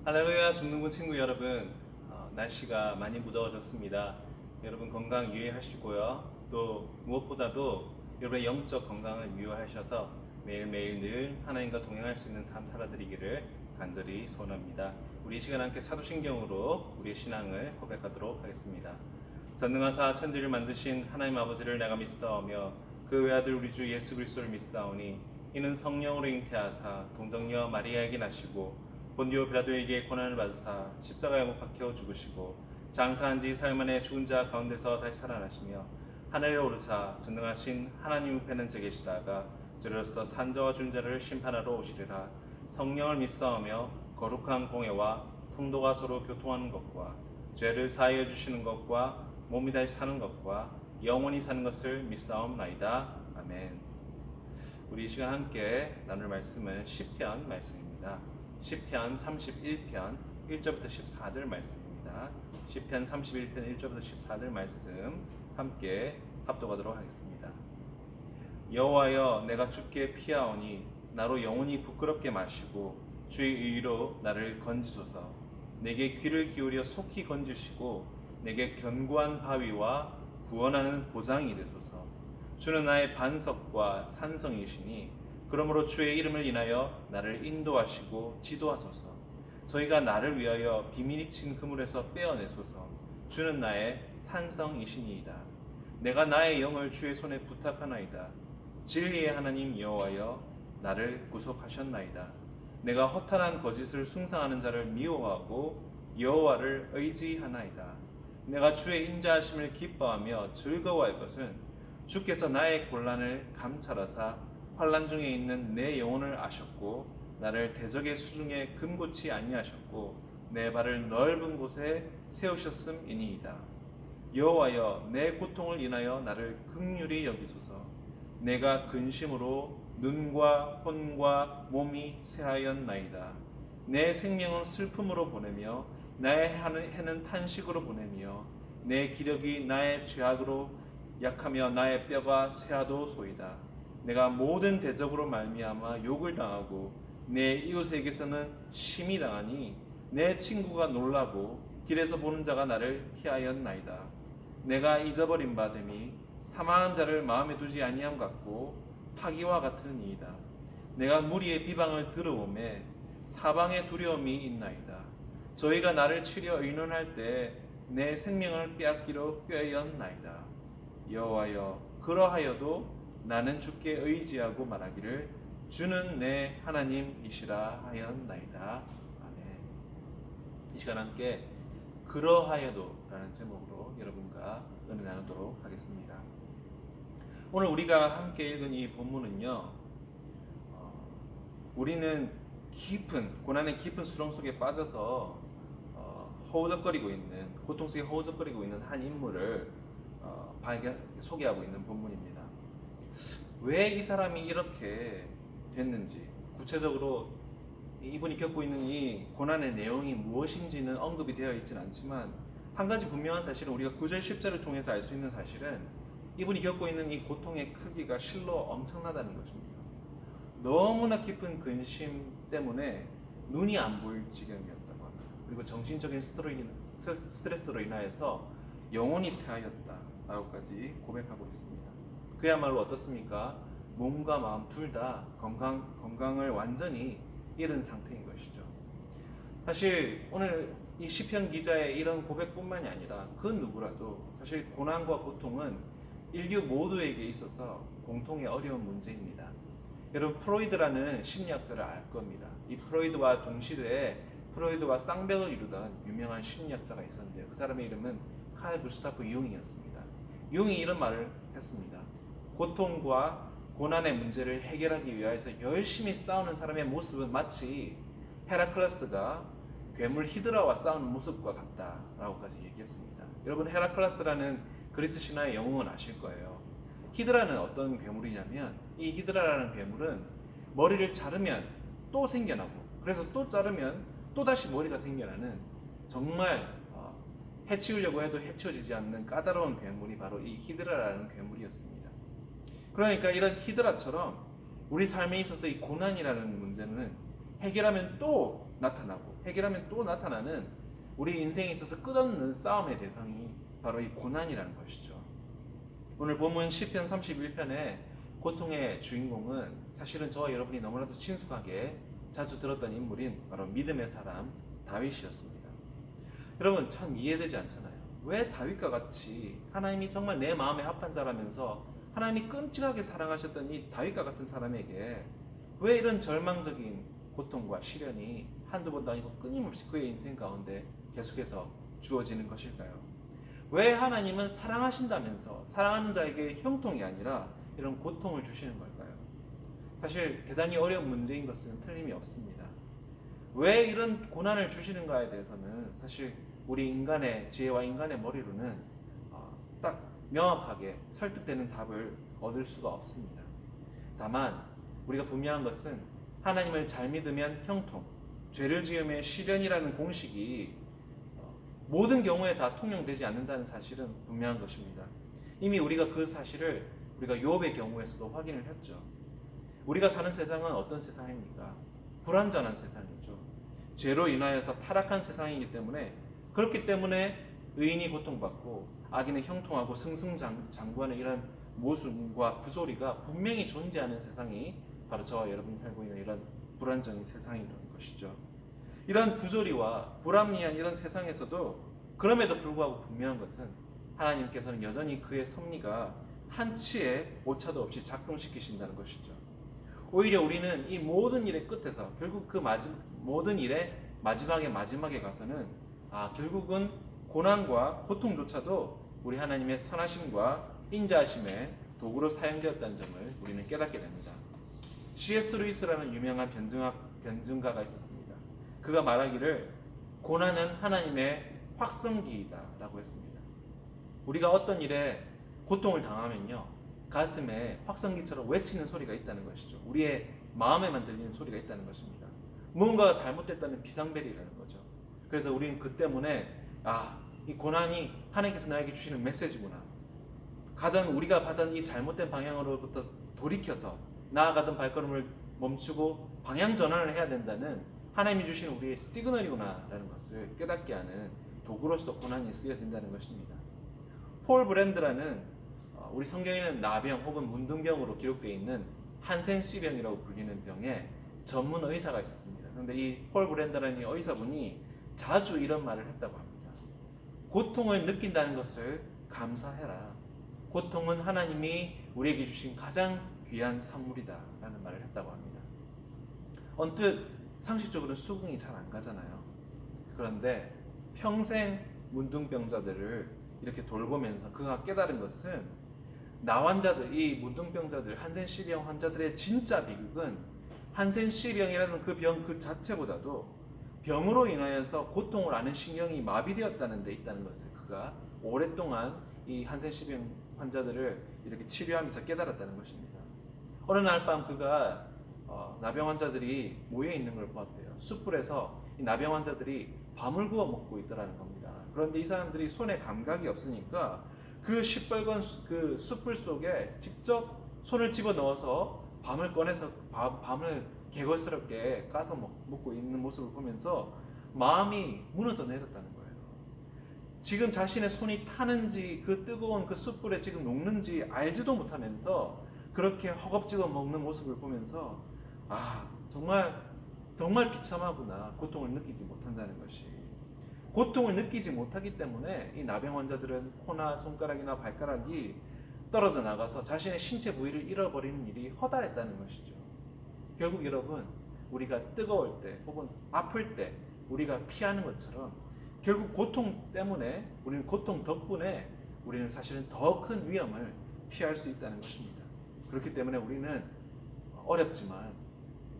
할렐루야 중등부 친구 여러분, 날씨가 많이 무더워졌습니다. 여러분 건강 유의하시고요. 또 무엇보다도 여러분의 영적 건강을 유의하셔서 매일매일 늘 하나님과 동행할 수 있는 삶 살아드리기를 간절히 소원합니다. 우리 이 시간 함께 사도신경으로 우리의 신앙을 고백하도록 하겠습니다. 전능하사 천지를 만드신 하나님 아버지를 내가 믿사오며 그 외아들 우리 주 예수 그리스도를 믿사오니 이는 성령으로 잉태하사 동정녀 마리아에게 나시고 본디오 빌라도에게 고난을 받으사 십자가에 못 박혀 죽으시고 장사한 지 사흘 만에 죽은 자 가운데서 다시 살아나시며 하늘에 오르사 전능하신 하나님 우편에 계시다가 저로서 산자와 준자를 심판하러 오시리라. 성령을 믿사오며 거룩한 공예와 성도가 서로 교통하는 것과 죄를 사하여 주시는 것과 몸이 다시 사는 것과 영원히 사는 것을 믿사옵나이다. 아멘. 우리 이 시간 함께 나눌 말씀은 시편 말씀입니다. 시편 31편 1절부터 14절 말씀입니다. 시편 31편 1절부터 14절 말씀 함께 합독하도록 하겠습니다. 여호와여, 내가 주께 피하오니 나로 영원히 부끄럽게 마시고 주의 의로 나를 건지소서. 내게 귀를 기울여 속히 건지시고 내게 견고한 바위와 구원하는 보장이 되소서. 주는 나의 반석과 산성이시니 그러므로 주의 이름을 인하여 나를 인도하시고 지도하소서. 저희가 나를 위하여 비밀이 친 그물에서 빼어내소서. 주는 나의 산성이시니이다. 내가 나의 영을 주의 손에 부탁하나이다. 진리의 하나님 여호와여, 나를 구속하셨나이다. 내가 허탄한 거짓을 숭상하는 자를 미워하고 여호와를 의지하나이다. 내가 주의 인자하심을 기뻐하며 즐거워할 것은 주께서 나의 곤란을 감찰하사 환난 중에 있는 내 영혼을 아셨고 나를 대적의 수중에 금고치 아니하셨고 내 발을 넓은 곳에 세우셨음이니이다. 여호와여, 내 고통을 인하여 나를 긍휼히 여기소서. 내가 근심으로 눈과 혼과 몸이 쇠하였나이다. 내 생명은 슬픔으로 보내며 나의 해는 탄식으로 보내며 내 기력이 나의 죄악으로 약하며 나의 뼈가 쇠하도소이다. 내가 모든 대적으로 말미암아 욕을 당하고 내 이웃에게서는 심히 당하니 내 친구가 놀라고 길에서 보는 자가 나를 피하였나이다. 내가 잊어버린 바 됨이 사망한 자를 마음에 두지 아니함 같고 파기와 같은 이이다. 내가 무리의 비방을 들어오매 사방에 두려움이 있나이다. 저희가 나를 치려 의논할 때 내 생명을 빼앗기로 꾀였나이다. 여호와여, 그러하여도 나는 주께 의지하고 말하기를 주는 내 하나님이시라 하였나이다. 아멘. 이 시간 함께 그러하여도 라는 제목으로 여러분과 은혜 나누도록 하겠습니다. 오늘 우리가 함께 읽은 이 본문은요, 우리는 깊은 고난의 깊은 수렁 속에 빠져서 허우적거리고 있는, 고통 속에 허우적거리고 있는 한 인물을 소개하고 있는 본문입니다. 왜 이 사람이 이렇게 됐는지, 구체적으로 이분이 겪고 있는 이 고난의 내용이 무엇인지는 언급이 되어 있지는 않지만, 한 가지 분명한 사실은 우리가 9절 10절을 통해서 알 수 있는 사실은 이분이 겪고 있는 이 고통의 크기가 실로 엄청나다는 것입니다. 너무나 깊은 근심 때문에 눈이 안 보일 지경이었다고 합니다. 그리고 정신적인 스트레스로 인하여서 영혼이 쇠하였다라고까지 고백하고 있습니다. 그야말로 어떻습니까? 몸과 마음 둘 다 건강을 완전히 잃은 상태인 것이죠. 사실 오늘 이 시편 기자의 이런 고백뿐만이 아니라 그 누구라도 사실 고난과 고통은 인류 모두에게 있어서 공통의 어려운 문제입니다. 여러분, 프로이드라는 심리학자를 알 겁니다. 이 프로이드와 동시대에 프로이드와 쌍벽을 이루던 유명한 심리학자가 있었는데요. 그 사람의 이름은 칼 구스타프 융이었습니다. 융이 이런 말을 했습니다. 고통과 고난의 문제를 해결하기 위해서 열심히 싸우는 사람의 모습은 마치 헤라클레스가 괴물 히드라와 싸우는 모습과 같다라고까지 얘기했습니다. 여러분, 헤라클레스라는 그리스 신화의 영웅은 아실 거예요. 히드라는 어떤 괴물이냐면, 이 히드라라는 괴물은 머리를 자르면 또 생겨나고, 그래서 또 자르면 또 다시 머리가 생겨나는, 정말 해치우려고 해도 해치워지지 않는 까다로운 괴물이 바로 이 히드라라는 괴물이었습니다. 그러니까 이런 히드라처럼 우리 삶에 있어서 이 고난이라는 문제는 해결하면 또 나타나고 해결하면 또 나타나는 우리 인생에 있어서 끝없는 싸움의 대상이 바로 이 고난이라는 것이죠. 오늘 본문 시편 31편의 고통의 주인공은 사실은 저와 여러분이 너무나도 친숙하게 자주 들었던 인물인 바로 믿음의 사람 다윗이었습니다. 여러분 참 이해되지 않잖아요. 왜 다윗과 같이 하나님이 정말 내 마음에 합한 자라면서 하나님이 끔찍하게 사랑하셨던 이 다윗과 같은 사람에게 왜 이런 절망적인 고통과 시련이 한두 번도 아니고 끊임없이 그의 인생 가운데 계속해서 주어지는 것일까요? 왜 하나님은 사랑하신다면서 사랑하는 자에게 형통이 아니라 이런 고통을 주시는 걸까요? 사실 대단히 어려운 문제인 것은 틀림이 없습니다. 왜 이런 고난을 주시는가에 대해서는 사실 우리 인간의 지혜와 인간의 머리로는 딱 명확하게 설득되는 답을 얻을 수가 없습니다. 다만 우리가 분명한 것은 하나님을 잘 믿으면 형통, 죄를 지으면 시련이라는 공식이 모든 경우에 다 통용되지 않는다는 사실은 분명한 것입니다. 이미 우리가 그 사실을 우리가 욥의 경우에서도 확인을 했죠. 우리가 사는 세상은 어떤 세상입니까? 불완전한 세상이죠. 죄로 인하여서 타락한 세상이기 때문에 그렇기 때문에 의인이 고통받고 악인은 형통하고 승승장구하는 이런 모순과 부조리가 분명히 존재하는 세상이 바로 저와 여러분이 살고 있는 이런 불완전한 세상이라는 것이죠. 이런 부조리와 불합리한 이런 세상에서도 그럼에도 불구하고 분명한 것은 하나님께서는 여전히 그의 섭리가 한치의 오차도 없이 작동시키신다는 것이죠. 오히려 우리는 이 모든 일의 끝에서 결국 그 모든 일의 마지막에 가서는 결국은 고난과 고통조차도 우리 하나님의 선하심과 인자하심의 도구로 사용되었다는 점을 우리는 깨닫게 됩니다. C.S. 루이스라는 유명한 변증가가 있었습니다. 그가 말하기를 고난은 하나님의 확성기이다 라고 했습니다. 우리가 어떤 일에 고통을 당하면요, 가슴에 확성기처럼 외치는 소리가 있다는 것이죠. 우리의 마음에만 들리는 소리가 있다는 것입니다. 무언가가 잘못됐다는 비상벨이라는 거죠. 그래서 우리는 그 때문에 이 고난이 하나님께서 나에게 주시는 메시지구나, 우리가 받은 이 잘못된 방향으로부터 돌이켜서 나아가던 발걸음을 멈추고 방향 전환을 해야 된다는 하나님이 주시는 우리의 시그널이구나 라는 것을 깨닫게 하는 도구로서 고난이 쓰여진다는 것입니다. 폴 브랜드라는 우리 성경에는 나병 혹은 문둥병으로 기록되어 있는 한센 C병이라고 불리는 병에 전문 의사가 있었습니다. 그런데 이 폴 브랜드라는 이 의사분이 자주 이런 말을 했다고 합니다. 고통을 느낀다는 것을 감사해라. 고통은 하나님이 우리에게 주신 가장 귀한 선물이다 라는 말을 했다고 합니다. 언뜻 상식적으로는 수긍이 잘 안 가잖아요. 그런데 평생 문둥병자들을 이렇게 돌보면서 그가 깨달은 것은 이 문둥병자들, 한센 C병 환자들의 진짜 비극은 한센 C병이라는 그 병 그 자체보다도 병으로 인하여서 고통을 아는 신경이 마비되었다는 데 있다는 것을 그가 오랫동안 이 한센 C병 환자들을 이렇게 치료하면서 깨달았다는 것입니다. 어느 날 밤 그가 나병 환자들이 모여 있는 걸 보았대요. 숯불에서 이 나병 환자들이 밤을 구워 먹고 있더라는 겁니다. 그런데 이 사람들이 손에 감각이 없으니까 그 시뻘건 그 숯불 속에 직접 손을 집어 넣어서 밤을 꺼내서 밤을 개걸스럽게 까서 먹고 있는 모습을 보면서 마음이 무너져 내렸다는 거예요. 지금 자신의 손이 타는지 그 뜨거운 그 숯불에 지금 녹는지 알지도 못하면서 그렇게 허겁지겁 먹는 모습을 보면서 정말 비참하구나. 고통을 느끼지 못한다는 것이. 고통을 느끼지 못하기 때문에 이 나병 환자들은 코나 손가락이나 발가락이 떨어져 나가서 자신의 신체 부위를 잃어버리는 일이 허다했다는 것이죠. 결국 여러분, 우리가 뜨거울 때 혹은 아플 때 우리가 피하는 것처럼 결국 고통 때문에 우리는 고통 덕분에 우리는 사실은 더 큰 위험을 피할 수 있다는 것입니다. 그렇기 때문에 우리는 어렵지만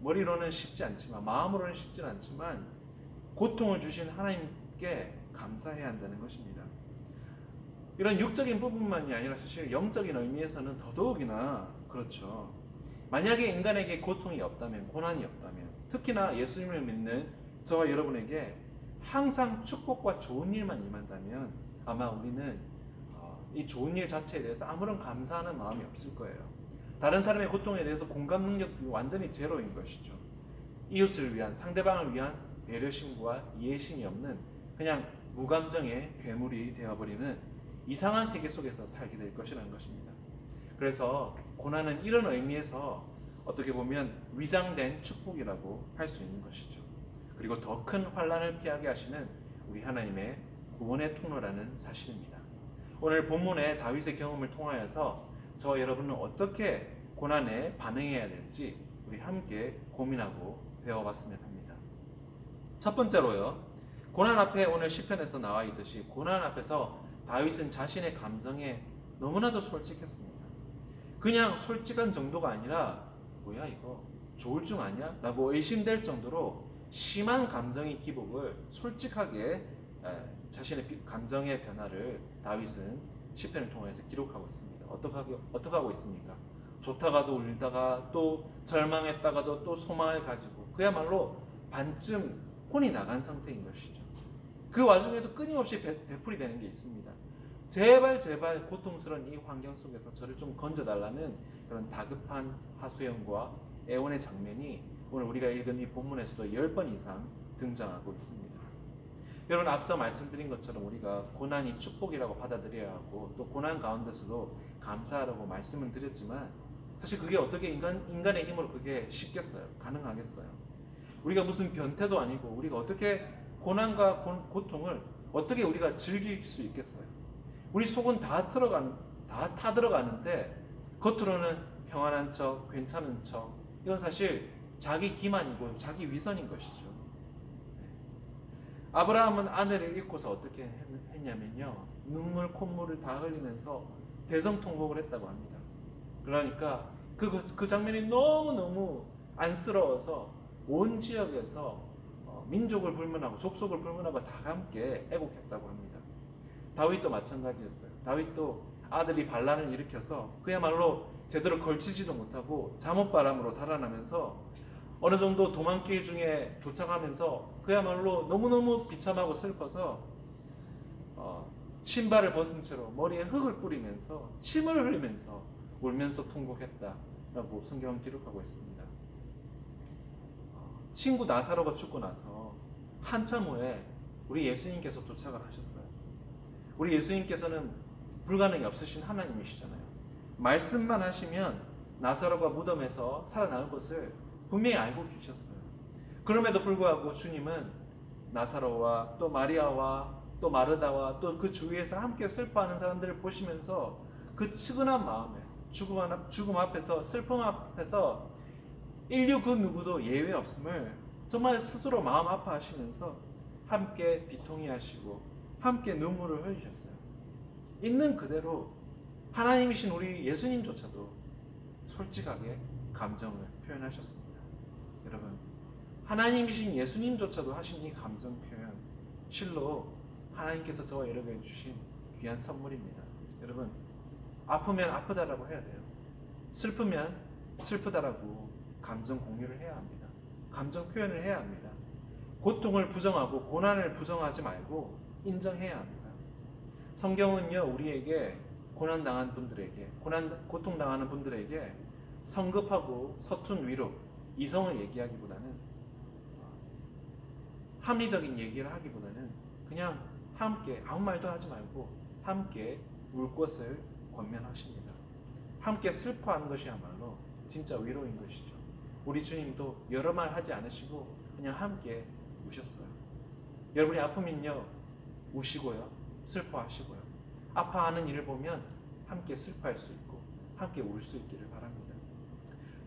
머리로는 쉽지 않지만 마음으로는 쉽지 않지만 고통을 주신 하나님께 감사해야 한다는 것입니다. 이런 육적인 부분만이 아니라 사실 영적인 의미에서는 더더욱이나 그렇죠. 만약에 인간에게 고통이 없다면, 고난이 없다면, 특히나 예수님을 믿는 저와 여러분에게 항상 축복과 좋은 일만 임한다면 아마 우리는 이 좋은 일 자체에 대해서 아무런 감사하는 마음이 없을 거예요. 다른 사람의 고통에 대해서 공감 능력이 완전히 제로인 것이죠. 이웃을 위한, 상대방을 위한 배려심과 이해심이 없는 그냥 무감정의 괴물이 되어버리는 이상한 세계 속에서 살게 될 것이라는 것입니다. 그래서 고난은 이런 의미에서 어떻게 보면 위장된 축복이라고 할 수 있는 것이죠. 그리고 더 큰 환난을 피하게 하시는 우리 하나님의 구원의 통로라는 사실입니다. 오늘 본문의 다윗의 경험을 통하여서 저 여러분은 어떻게 고난에 반응해야 될지 우리 함께 고민하고 배워봤으면 합니다. 첫 번째로요, 고난 앞에 오늘 시편에서 나와 있듯이 고난 앞에서 다윗은 자신의 감정에 너무나도 솔직했습니다. 그냥 솔직한 정도가 아니라 뭐야 이거 조울증 아니야? 라고 의심될 정도로 심한 감정의 기복을 솔직하게 자신의 감정의 변화를 다윗은 시편을 통해서 기록하고 있습니다. 어떻게 하고 있습니까? 좋다가도 울다가 또 절망했다가도 또 소망을 가지고 그야말로 반쯤 혼이 나간 상태인 것이죠. 그 와중에도 끊임없이 되풀이 되는 게 있습니다. 제발 고통스러운 이 환경 속에서 저를 좀 건져달라는 그런 다급한 하소연과 애원의 장면이 오늘 우리가 읽은 이 본문에서도 10번 이상 등장하고 있습니다. 여러분, 앞서 말씀드린 것처럼 우리가 고난이 축복이라고 받아들여야 하고 또 고난 가운데서도 감사하라고 말씀은 드렸지만 사실 그게 어떻게 인간의 힘으로 그게 쉽겠어요? 가능하겠어요? 우리가 무슨 변태도 아니고 우리가 어떻게 고난과 고통을 어떻게 우리가 즐길 수 있겠어요? 우리 속은 다 타들어가는데 겉으로는 평안한 척, 괜찮은 척, 이건 사실 자기 기만이고 자기 위선인 것이죠. 아브라함은 아내를 잃고서 어떻게 했냐면요, 눈물 콧물을 다 흘리면서 대성통곡을 했다고 합니다. 그러니까 그 장면이 너무너무 안쓰러워서 온 지역에서 민족을 불문하고 족속을 불문하고 다 함께 애곡했다고 합니다. 다윗도 마찬가지였어요. 다윗도 아들이 반란을 일으켜서 그야말로 제대로 걸치지도 못하고 잠옷바람으로 달아나면서 어느 정도 도망길 중에 도착하면서 그야말로 너무너무 비참하고 슬퍼서 신발을 벗은 채로 머리에 흙을 뿌리면서 침을 흘리면서 울면서 통곡했다라고 성경은 기록하고 있습니다. 친구 나사로가 죽고 나서 한참 후에 우리 예수님께서 도착을 하셨어요. 우리 예수님께서는 불가능이 없으신 하나님이시잖아요. 말씀만 하시면 나사로가 무덤에서 살아나올 것을 분명히 알고 계셨어요. 그럼에도 불구하고 주님은 나사로와 또 마리아와 또 마르다와 또 그 주위에서 함께 슬퍼하는 사람들을 보시면서 그 측은한 마음에 죽음 앞에서 슬픔 앞에서 인류 그 누구도 예외 없음을 정말 스스로 마음 아파하시면서 함께 비통해하시고 함께 눈물을 흘리셨어요. 있는 그대로 하나님이신 우리 예수님조차도 솔직하게 감정을 표현하셨습니다. 여러분, 하나님이신 예수님조차도 하신 이 감정 표현, 실로 하나님께서 저와 여러분에게 주신 귀한 선물입니다. 여러분, 아프면 아프다라고 해야 돼요. 슬프면 슬프다라고 감정 공유를 해야 합니다. 감정 표현을 해야 합니다. 고통을 부정하고 고난을 부정하지 말고 인정해야 합니다. 성경은요, 우리에게 고난당한 분들에게, 고통당하는 분들에게 성급하고 서툰 위로, 이성을 얘기하기보다는 합리적인 얘기를 하기보다는 그냥 함께 아무 말도 하지 말고 함께 울 것을 권면하십니다. 함께 슬퍼하는 것이야말로 진짜 위로인 것이죠. 우리 주님도 여러 말 하지 않으시고 그냥 함께 우셨어요. 여러분이 아프면요, 우시고요, 슬퍼하시고요. 아파하는 일을 보면 함께 슬퍼할 수 있고 함께 울 수 있기를 바랍니다.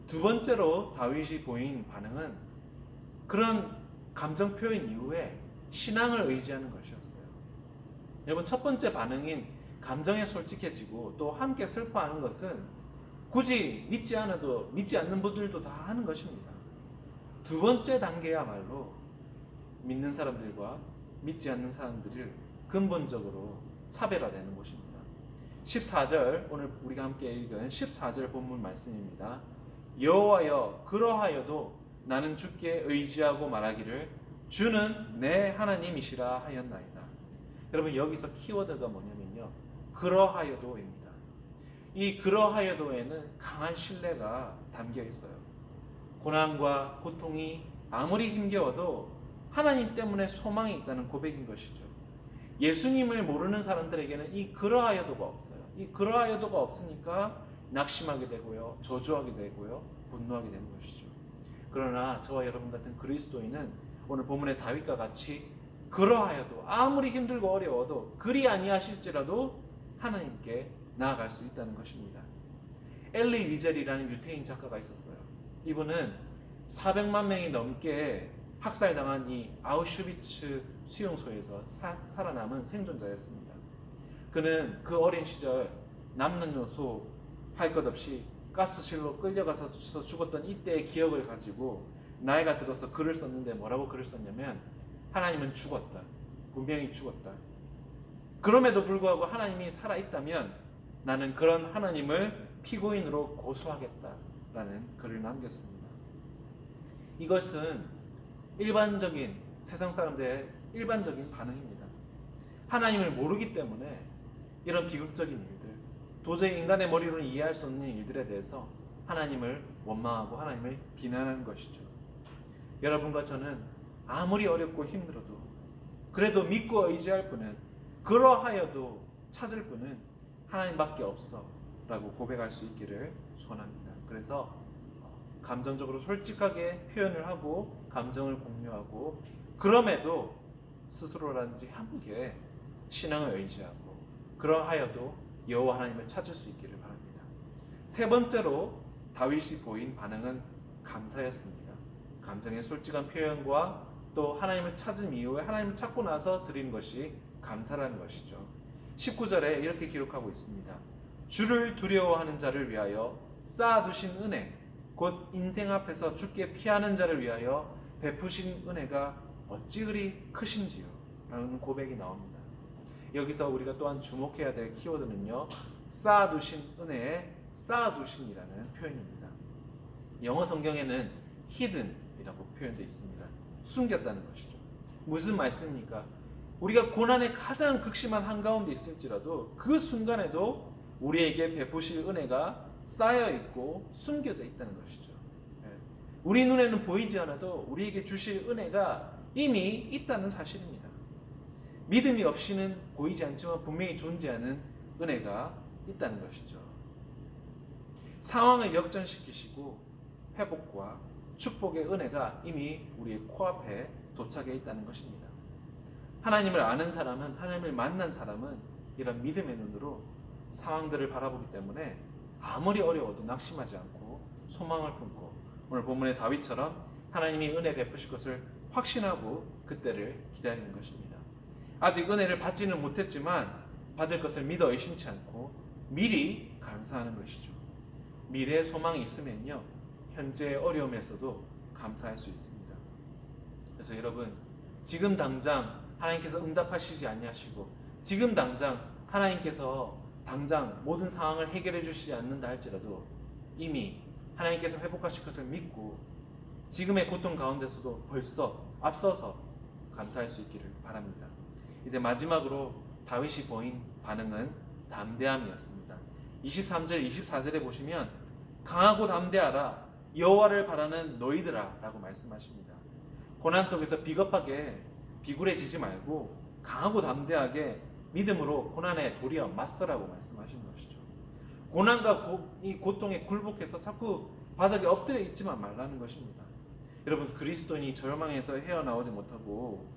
두 번째로 다윗이 보인 반응은 그런 감정 표현 이후에 신앙을 의지하는 것이었어요. 여러분, 첫 번째 반응인 감정에 솔직해지고 또 함께 슬퍼하는 것은 굳이 믿지 않는 분들도 다 하는 것입니다. 두 번째 단계야말로 믿는 사람들과 믿지 않는 사람들을 근본적으로 차별화되는 것입니다. 14절, 오늘 우리가 함께 읽은 14절 본문 말씀입니다. 여호와여, 그러하여도 나는 주께 의지하고 말하기를 주는 내 하나님이시라 하였나이다. 여러분, 여기서 키워드가 뭐냐면요, 그러하여도입니다. 이 그러하여도에는 강한 신뢰가 담겨 있어요. 고난과 고통이 아무리 힘겨워도 하나님 때문에 소망이 있다는 고백인 것이죠. 예수님을 모르는 사람들에게는 이 그러하여도가 없어요. 이 그러하여도가 없으니까 낙심하게 되고요, 저주하게 되고요, 분노하게 되는 것이죠. 그러나 저와 여러분 같은 그리스도인은 오늘 본문의 다윗과 같이 그러하여도 아무리 힘들고 어려워도 그리 아니하실지라도 하나님께 나아갈 수 있다는 것입니다. 엘리 위젤이라는 유태인 작가가 있었어요. 이분은 400만 명이 넘게 학살당한 이 아우슈비츠 수용소에서 살아남은 생존자였습니다. 그는 그 어린 시절 남녀노소 할 것 없이 가스실로 끌려가서 죽었던 이때의 기억을 가지고 나이가 들어서 글을 썼는데 뭐라고 글을 썼냐면, 하나님은 죽었다. 분명히 죽었다. 그럼에도 불구하고 하나님이 살아있다면 나는 그런 하나님을 피고인으로 고소하겠다라는 글을 남겼습니다. 이것은 일반적인 세상 사람들의 일반적인 반응입니다. 하나님을 모르기 때문에 이런 비극적인 일들, 도저히 인간의 머리로는 이해할 수 없는 일들에 대해서 하나님을 원망하고 하나님을 비난하는 것이죠. 여러분과 저는 아무리 어렵고 힘들어도 그래도 믿고 의지할 분은, 그러하여도 찾을 분은 하나님밖에 없어 라고 고백할 수 있기를 소원합니다. 그래서 감정적으로 솔직하게 표현을 하고 감정을 공유하고, 그럼에도 스스로라든지 함께 신앙을 의지하고 그러하여도 여호와 하나님을 찾을 수 있기를 바랍니다. 세 번째로 다윗이 보인 반응은 감사였습니다. 감정의 솔직한 표현과 또 하나님을 찾은 이후에 하나님을 찾고 나서 드리는 것이 감사라는 것이죠. 19절에 이렇게 기록하고 있습니다. 주를 두려워하는 자를 위하여 쌓아두신 은혜, 곧 인생 앞에서 주께 피하는 자를 위하여 베푸신 은혜가 어찌 그리 크신지요 라는 고백이 나옵니다. 여기서 우리가 또한 주목해야 될 키워드는요, 쌓아두신 은혜에 쌓아두신이라는 표현입니다. 영어 성경에는 hidden이라고 표현되어 있습니다. 숨겼다는 것이죠. 무슨 말씀입니까? 우리가 고난의 가장 극심한 한가운데 있을지라도 그 순간에도 우리에게 베푸실 은혜가 쌓여있고 숨겨져 있다는 것이죠. 우리 눈에는 보이지 않아도 우리에게 주실 은혜가 이미 있다는 사실입니다. 믿음이 없이는 보이지 않지만 분명히 존재하는 은혜가 있다는 것이죠. 상황을 역전시키시고 회복과 축복의 은혜가 이미 우리의 코앞에 도착해 있다는 것입니다. 하나님을 아는 사람은, 하나님을 만난 사람은 이런 믿음의 눈으로 상황들을 바라보기 때문에 아무리 어려워도 낙심하지 않고 소망을 품고, 오늘 본문의 다윗처럼 하나님이 은혜 베푸실 것을 확신하고 그때를 기다리는 것입니다. 아직 은혜를 받지는 못했지만 받을 것을 믿어 의심치 않고 미리 감사하는 것이죠. 미래에 소망이 있으면요, 현재의 어려움에서도 감사할 수 있습니다. 그래서 여러분, 지금 당장 하나님께서 응답하시지 아니하시고 지금 당장 하나님께서 당장 모든 상황을 해결해 주시지 않는다 할지라도 이미 하나님께서 회복하실 것을 믿고 지금의 고통 가운데서도 벌써 앞서서 감사할 수 있기를 바랍니다. 이제 마지막으로 다윗이 보인 반응은 담대함이었습니다. 23절, 24절에 보시면 강하고 담대하라, 여호와를 바라는 너희들아 라고 말씀하십니다. 고난 속에서 비겁하게 비굴해지지 말고 강하고 담대하게 믿음으로 고난에 도리어 맞서라고 말씀하시는 것이죠. 고난과 이 고통에 굴복해서 자꾸 바닥에 엎드려 있지만 말라는 것입니다. 여러분, 그리스도인이 절망에서 헤어나오지 못하고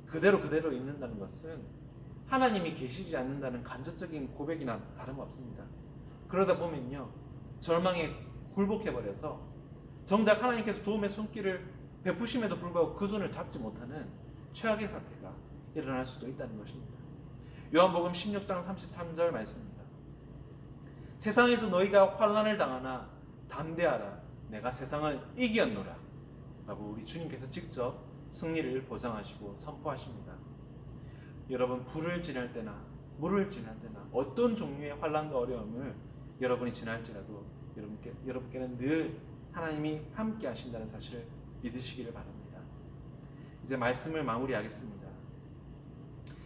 그대로 있는다는 것은 하나님이 계시지 않는다는 간접적인 고백이나 다름없습니다. 그러다 보면요, 절망에 굴복해버려서 정작 하나님께서 도움의 손길을 베푸심에도 불구하고 그 손을 잡지 못하는 최악의 사태가 일어날 수도 있다는 것입니다. 요한복음 16장 33절 말씀입니다. 세상에서 너희가 환난을 당하나 담대하라, 내가 세상을 이겼노라 라고 우리 주님께서 직접 승리를 보장하시고 선포하십니다. 여러분, 불을 지날 때나 물을 지날 때나 어떤 종류의 환난과 어려움을 여러분이 지날지라도 여러분께는 늘 하나님이 함께 하신다는 사실을 믿으시기를 바랍니다. 이제 말씀을 마무리하겠습니다.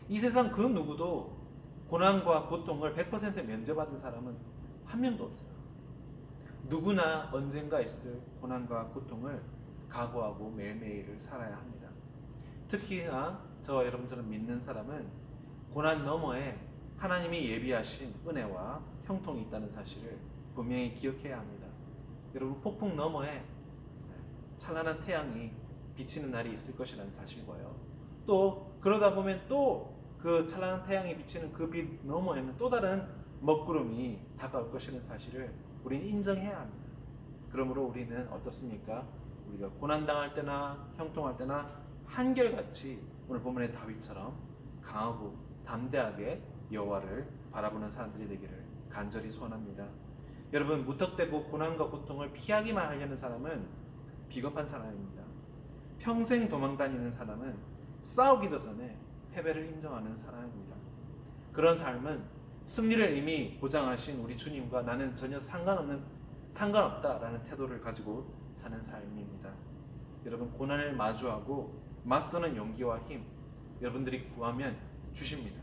이 세상 그 누구도 고난과 고통을 100% 면제받은 사람은 한 명도 없어요. 누구나 언젠가 있을 고난과 고통을 각오하고 매일매일을 살아야 합니다. 특히나 저와 여러분처럼 믿는 사람은 고난 너머에 하나님이 예비하신 은혜와 형통이 있다는 사실을 분명히 기억해야 합니다. 여러분, 폭풍 너머에 찬란한 태양이 비치는 날이 있을 것이라는 사실과요, 또 그러다 보면 또 그 찬란한 태양이 비치는 그 빛 너머에는 또 다른 먹구름이 다가올 것이라는 사실을 우리는 인정해야 합니다. 그러므로 우리는 어떻습니까? 우리가 고난당할 때나 형통할 때나 한결같이 오늘 본문의 다윗처럼 강하고 담대하게 여호와를 바라보는 사람들이 되기를 간절히 소원합니다. 여러분, 무턱대고 고난과 고통을 피하기만 하려는 사람은 비겁한 사람입니다. 평생 도망 다니는 사람은 싸우기도 전에 패배를 인정하는 사람입니다. 그런 삶은 승리를 이미 보장하신 우리 주님과 나는 전혀 상관없다라는 태도를 가지고 사는 삶입니다. 여러분, 고난을 마주하고 맞서는 용기와 힘 여러분들이 구하면 주십니다.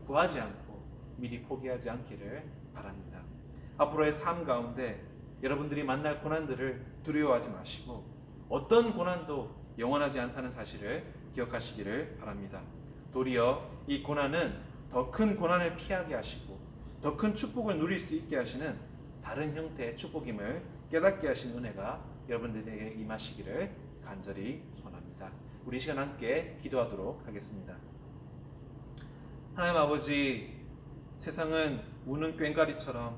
구하지 않고 미리 포기하지 않기를 바랍니다. 앞으로의 삶 가운데 여러분들이 만날 고난들을 두려워하지 마시고 어떤 고난도 영원하지 않다는 사실을 기억하시기를 바랍니다. 도리어 이 고난은 더 큰 고난을 피하게 하시고 더 큰 축복을 누릴 수 있게 하시는 다른 형태의 축복임을 깨닫게 하신 은혜가 여러분들에게 임하시기를 간절히 소원합니다. 우리 이 시간 함께 기도하도록 하겠습니다. 하나님 아버지, 세상은 우는 꽹과리처럼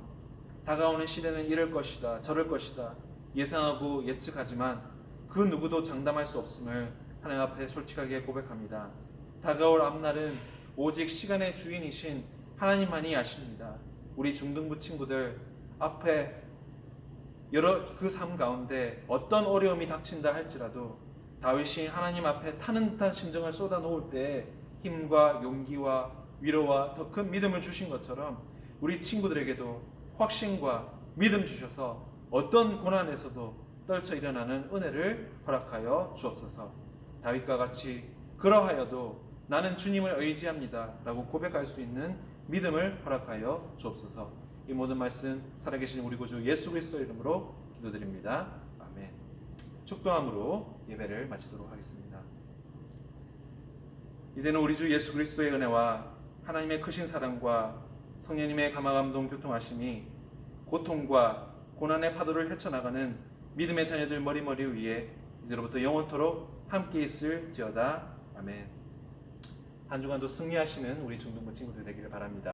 다가오는 시대는 이럴 것이다, 저럴 것이다 예상하고 예측하지만 그 누구도 장담할 수 없음을 하나님 앞에 솔직하게 고백합니다. 다가올 앞날은 오직 시간의 주인이신 하나님만이 아십니다. 우리 중등부 친구들 앞에 여러 그 삶 가운데 어떤 어려움이 닥친다 할지라도 다윗이 하나님 앞에 타는 듯한 심정을 쏟아 놓을 때 힘과 용기와 위로와 더 큰 믿음을 주신 것처럼 우리 친구들에게도 확신과 믿음 주셔서 어떤 고난에서도 떨쳐 일어나는 은혜를 허락하여 주옵소서. 다윗과 같이 그러하여도 나는 주님을 의지합니다 라고 고백할 수 있는 믿음을 허락하여 주옵소서. 이 모든 말씀 살아계신 우리 구주 예수 그리스도의 이름으로 기도드립니다. 아멘. 축도함으로 예배를 마치도록 하겠습니다. 이제는 우리 주 예수 그리스도의 은혜와 하나님의 크신 사랑과 성령님의 감화감동 교통하심이 고통과 고난의 파도를 헤쳐나가는 믿음의 자녀들 머리머리 위에 이제로부터 영원토록 함께 있을지어다. 아멘. 한 주간도 승리하시는 우리 중등부 친구들 되기를 바랍니다.